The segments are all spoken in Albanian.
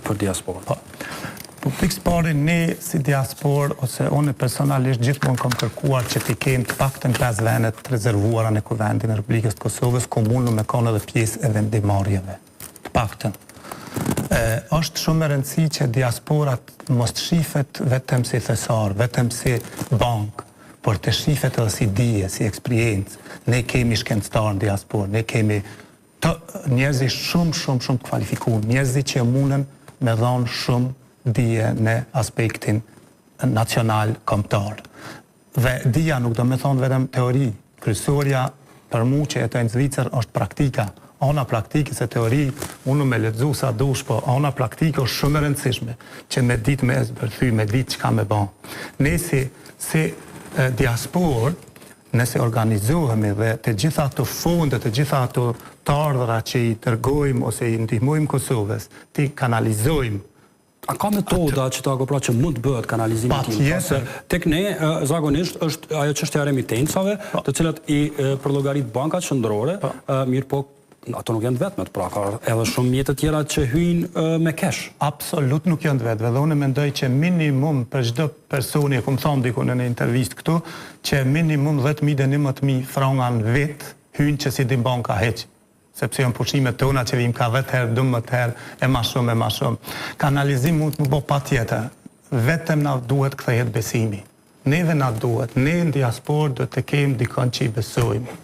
për diasporën. Po pikës pari, ne si diasporë, ose unë personalisht gjithmonë kam kërkuar që t'i kemë të paktën 5 venet të rezervuara në kuvendin e Republikës të Kosovës, ku mundu me kanë edhe pjesë e vendimarrjeve. Të paktën. Është shumë e rëndësi që diasporat mos të shifet vetëm si thesar, vetëm si bank, por të shifet edhe si dije, si eksperiencë. Ne kemi shkencëtar në diasporë, ne kemi njerëzi shumë të kvalifikuar, njerëzi që mundën me dhanë shumë dije në aspektin nacional kombëtar. Dhe dija nuk do me thonë vetëm teori. Kryesorja për mu që jetoj në Zvicër është praktika. Ana praktikës e teori, unë me lexu sa dush, po ana praktikë është shumë e rëndësishme, që me ditë me zbërthy, me ditë çka me bën. Ne si diasporë, nëse organizohemi dhe të gjitha ato fonde, të gjitha ato të ardhra që i tërgojmë ose i ndihmojmë Kosovës, ti kanalizojmë. A ka metoda që ta pra që mund të bëhet kanalizimi i tij? Se tek ne zakonisht është ajo çështja e remitencave, të cilat i përllogarit bankat shëndrore, mirë po ato nuk janë vetmet, pra ka edhe shumë mjete tjera që hyjnë me cash. Absolut nuk janë vetëve, dhe unë mendoj që minimum për çdo personi, ku më thonë diku në një intervistë këtu, që minimum 10.000 dhe 11.000 franga në vit hyjnë që si di banka heq. Sepse janë pushimet tona që vim ka 10 herë, 12 herë, e ma shumë. Kanalizim mund të më bo pa tjetër. Vetëm na duhet kthehet besimi. Neve na duhet, ne në diasporë do të kemi dikon që i besojmë.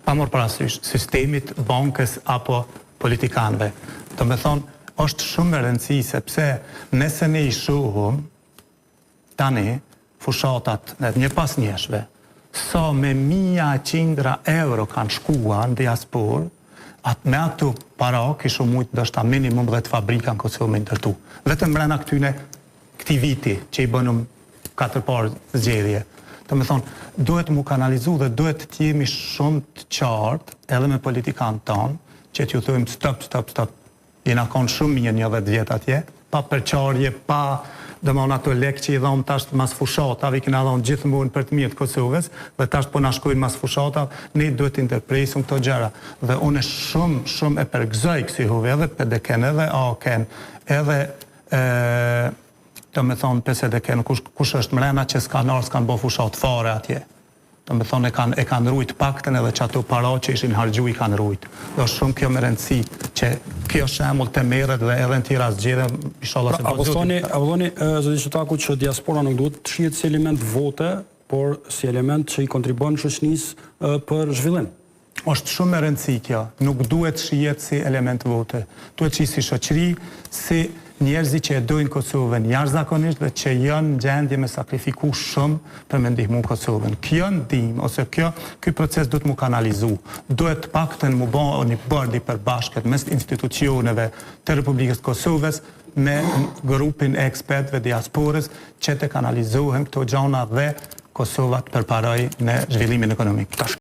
Pa mor parasysh sistemit, bankës apo politikanëve. Do me thonë, është shumë e rëndësi, sepse nëse ne i shohëm tani fushatat një pas njëshve, sa me 100 euro kanë shkua në diasporë, me ato para kishu mujtë dështë minimum 10 fabrika në Kosovë me ndërtu. Vetëm mrena këti viti që i bënëm 4 parë zgjedhje. Të me thonë, duhet mu kanalizu dhe duhet të jemi shumë të qartë edhe me politikanë tonë, që t'ju thujmë stop. Jena konë shumë një 10 vjetë atje, pa përqarje, pa dhe ma ato lekë që i dhomë tash mas fushatave, i kena dhomë gjithmonë për të mirë të Kosovës, dhe tash po na shkojnë mas fushatave, ne duhet të interpresim këto gjëra. Dhe unë shumë e përgëzoj kësi huve, edhe PDK-n, edhe AK-n, edhe të me thonë PSDK-n, kush është mrena që s'kanë bo fushat fare atje. Të me thonë e kanë rujt paktën edhe që ato para që ishin hargju i kanë rujt. Dhe është shumë kjo me rëndësi që kjo shemull të merret dhe edhe në tira zgjede, inshallah se përgjuti. A vëlloni, zëdi Qëtaku, që diaspora nuk duhet të shihet si element vote, por si element që i kontribon shoqënisë për zhvillim? Është shumë e rëndësi kjo. Nuk duhet shihet si element vote. Duhet shihet si shoqëri, si njerëzi që e dojnë Kosovën jashtëzakonisht dhe që janë në gjendje me sakrifiku shumë për me ndihmu Kosovën. Kjo ndihmë, ose ky proces duhet mu kanalizu. Duhet paktën mu bë një bërdi për bashkët mes institucioneve të Republikës Kosovës me grupin e ekspertëve diasporës që të kanalizohen këto gjona dhe Kosova të përparoj në zhvillimin ekonomik.